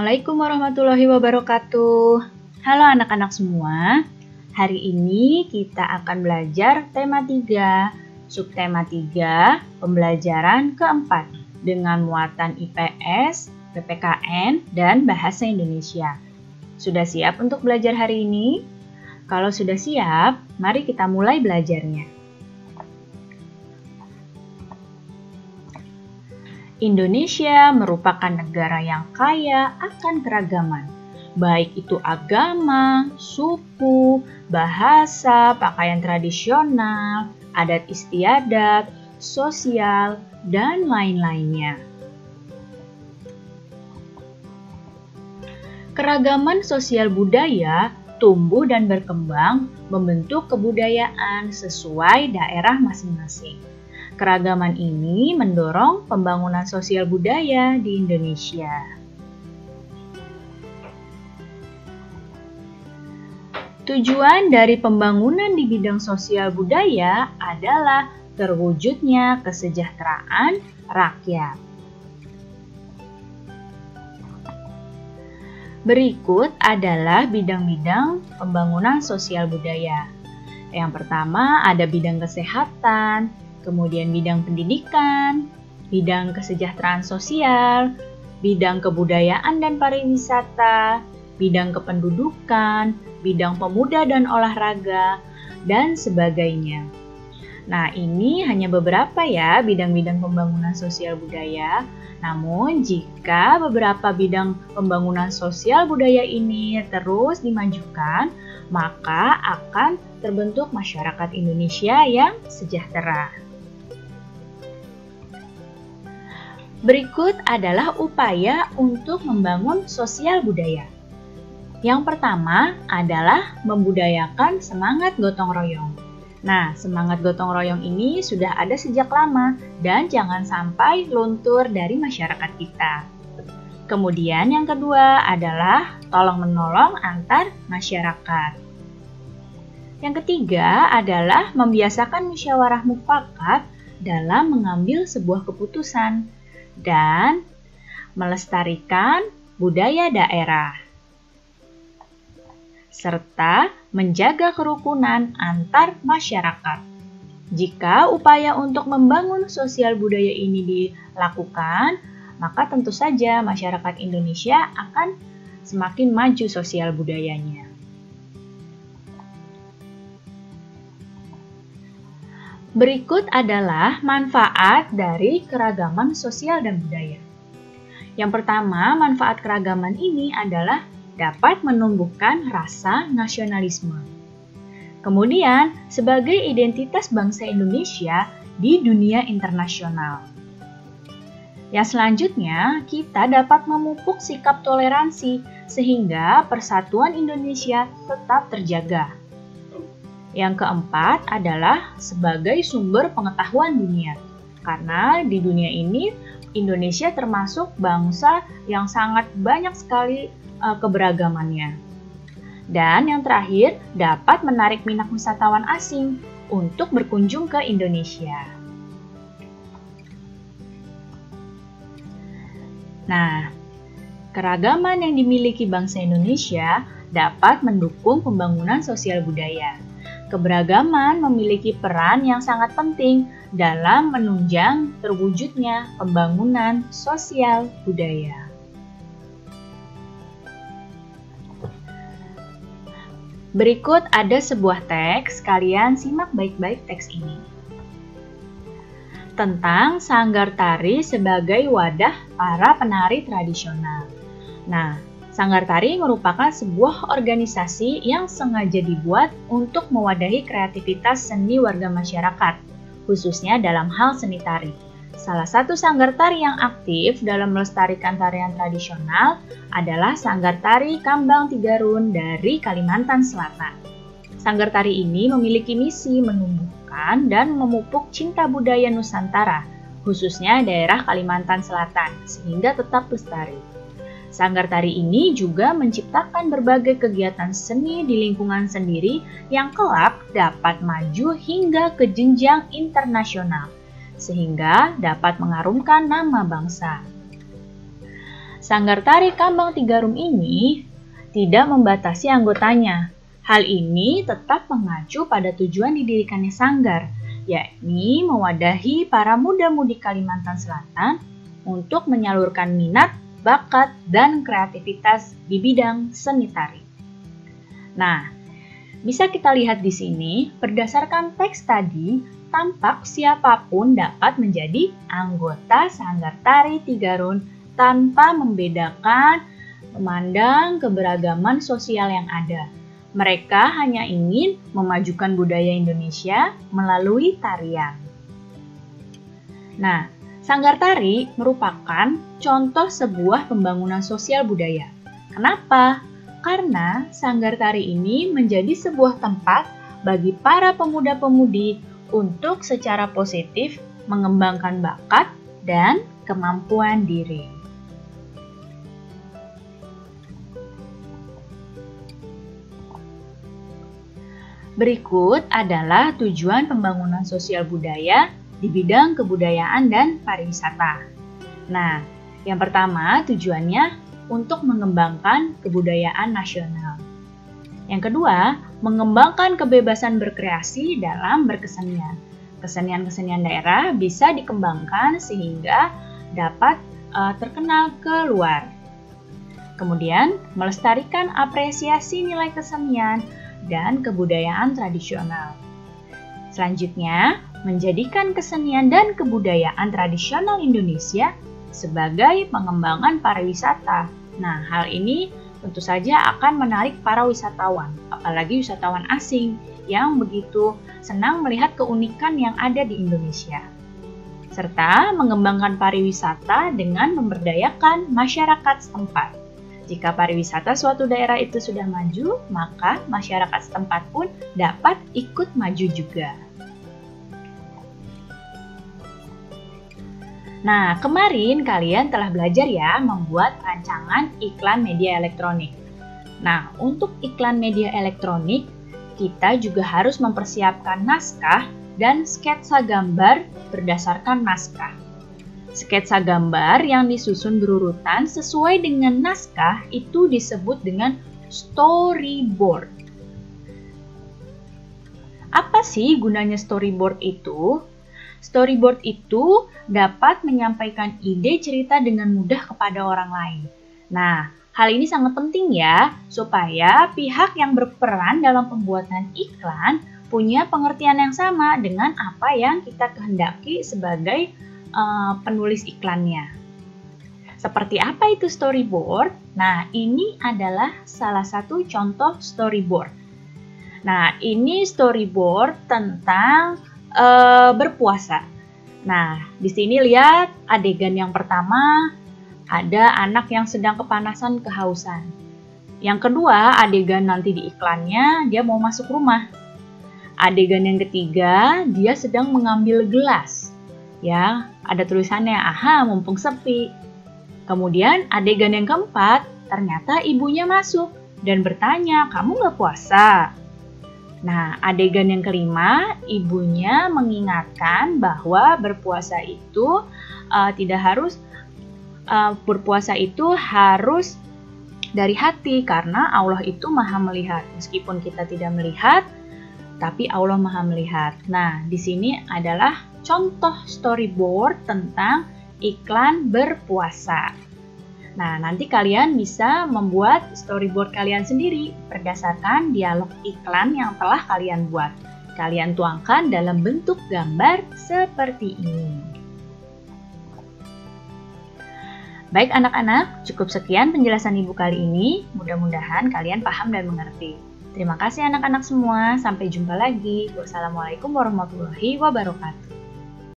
Assalamualaikum warahmatullahi wabarakatuh. Halo anak-anak semua. Hari ini kita akan belajar tema 3, subtema 3, pembelajaran keempat dengan muatan IPS, PPKN, dan Bahasa Indonesia. Sudah siap untuk belajar hari ini? Kalau sudah siap, mari kita mulai belajarnya. Indonesia merupakan negara yang kaya akan keragaman, baik itu agama, suku, bahasa, pakaian tradisional, adat istiadat, sosial, dan lain-lainnya. Keragaman sosial budaya tumbuh dan berkembang membentuk kebudayaan sesuai daerah masing-masing. Keragaman ini mendorong pembangunan sosial budaya di Indonesia. Tujuan dari pembangunan di bidang sosial budaya adalah terwujudnya kesejahteraan rakyat. Berikut adalah bidang-bidang pembangunan sosial budaya. Yang pertama ada bidang kesehatan, kemudian bidang pendidikan, bidang kesejahteraan sosial, bidang kebudayaan dan pariwisata, bidang kependudukan, bidang pemuda dan olahraga, dan sebagainya. Nah, ini hanya beberapa ya bidang-bidang pembangunan sosial budaya. Namun, jika beberapa bidang pembangunan sosial budaya ini terus dimajukan, maka akan terbentuk masyarakat Indonesia yang sejahtera. Berikut adalah upaya untuk membangun sosial budaya. Yang pertama adalah membudayakan semangat gotong royong. Nah, semangat gotong royong ini sudah ada sejak lama dan jangan sampai luntur dari masyarakat kita. Kemudian yang kedua adalah tolong-menolong antar masyarakat. Yang ketiga adalah membiasakan musyawarah mufakat dalam mengambil sebuah keputusan dan melestarikan budaya daerah, serta menjaga kerukunan antar masyarakat. Jika upaya untuk membangun sosial budaya ini dilakukan, maka tentu saja masyarakat Indonesia akan semakin maju sosial budayanya. Berikut adalah manfaat dari keragaman sosial dan budaya. Yang pertama, manfaat keragaman ini adalah dapat menumbuhkan rasa nasionalisme. Kemudian, sebagai identitas bangsa Indonesia di dunia internasional. Yang selanjutnya, kita dapat memupuk sikap toleransi sehingga persatuan Indonesia tetap terjaga. Yang keempat adalah sebagai sumber pengetahuan dunia. Karena di dunia ini, Indonesia termasuk bangsa yang sangat banyak sekali keberagamannya. Dan yang terakhir, dapat menarik minat wisatawan asing untuk berkunjung ke Indonesia. Nah, keragaman yang dimiliki bangsa Indonesia dapat mendukung pembangunan sosial budaya. Keberagaman memiliki peran yang sangat penting dalam menunjang terwujudnya pembangunan sosial budaya. Berikut ada sebuah teks, kalian simak baik-baik teks ini. Tentang Sanggar Tari sebagai wadah para penari tradisional. Nah, Sanggar Tari merupakan sebuah organisasi yang sengaja dibuat untuk mewadahi kreativitas seni warga masyarakat, khususnya dalam hal seni tari. Salah satu sanggar tari yang aktif dalam melestarikan tarian tradisional adalah Sanggar Tari Kambang Tigarun dari Kalimantan Selatan. Sanggar tari ini memiliki misi menumbuhkan dan memupuk cinta budaya Nusantara, khususnya daerah Kalimantan Selatan, sehingga tetap lestari. Sanggar tari ini juga menciptakan berbagai kegiatan seni di lingkungan sendiri yang kelak dapat maju hingga ke jenjang internasional, sehingga dapat mengharumkan nama bangsa. Sanggar Tari Kambang Tigarum ini tidak membatasi anggotanya. Hal ini tetap mengacu pada tujuan didirikannya sanggar, yakni mewadahi para muda-mudi Kalimantan Selatan untuk menyalurkan minat, bakat, dan kreativitas di bidang seni tari. Nah, bisa kita lihat di sini, berdasarkan teks tadi, tampak siapapun dapat menjadi anggota Sanggar Tari Tigarum tanpa membedakan memandang keberagaman sosial yang ada. Mereka hanya ingin memajukan budaya Indonesia melalui tarian. Nah, sanggar tari merupakan contoh sebuah pembangunan sosial budaya. Kenapa? Karena sanggar tari ini menjadi sebuah tempat bagi para pemuda-pemudi untuk secara positif mengembangkan bakat dan kemampuan diri. Berikut adalah tujuan pembangunan sosial budaya di bidang kebudayaan dan pariwisata. Nah, yang pertama tujuannya untuk mengembangkan kebudayaan nasional. Yang kedua, mengembangkan kebebasan berkreasi dalam berkesenian. Kesenian-kesenian daerah bisa dikembangkan sehingga dapat terkenal ke luar. Kemudian, melestarikan apresiasi nilai kesenian dan kebudayaan tradisional. Selanjutnya, menjadikan kesenian dan kebudayaan tradisional Indonesia sebagai pengembangan pariwisata. Nah, hal ini tentu saja akan menarik para wisatawan, apalagi wisatawan asing yang begitu senang melihat keunikan yang ada di Indonesia. Serta mengembangkan pariwisata dengan memberdayakan masyarakat setempat. Jika pariwisata suatu daerah itu sudah maju, maka masyarakat setempat pun dapat ikut maju juga. Nah, kemarin kalian telah belajar ya membuat rancangan iklan media elektronik. Nah, untuk iklan media elektronik, kita juga harus mempersiapkan naskah dan sketsa gambar berdasarkan naskah. Sketsa gambar yang disusun berurutan sesuai dengan naskah itu disebut dengan storyboard. Apa sih gunanya storyboard itu? Storyboard itu dapat menyampaikan ide cerita dengan mudah kepada orang lain. Nah, hal ini sangat penting ya, supaya pihak yang berperan dalam pembuatan iklan punya pengertian yang sama dengan apa yang kita kehendaki sebagai penulis iklannya. Seperti apa itu storyboard? Nah, ini adalah salah satu contoh storyboard. Nah, ini storyboard tentang berpuasa. Nah, di sini lihat adegan yang pertama, ada anak yang sedang kepanasan, kehausan. Yang kedua, adegan nanti di iklannya, dia mau masuk rumah. Adegan yang ketiga, dia sedang mengambil gelas. Ya, ada tulisannya, aha, mumpung sepi. Kemudian adegan yang keempat, ternyata ibunya masuk dan bertanya, kamu nggak puasa? Nah, adegan yang kelima, ibunya mengingatkan bahwa berpuasa itu berpuasa itu harus dari hati karena Allah itu maha melihat. Meskipun kita tidak melihat, tapi Allah maha melihat. Nah, di sini adalah contoh storyboard tentang iklan berpuasa. Nah, nanti kalian bisa membuat storyboard kalian sendiri berdasarkan dialog iklan yang telah kalian buat. Kalian tuangkan dalam bentuk gambar seperti ini. Baik anak-anak, cukup sekian penjelasan Ibu kali ini. Mudah-mudahan kalian paham dan mengerti. Terima kasih anak-anak semua. Sampai jumpa lagi. Wassalamualaikum warahmatullahi wabarakatuh.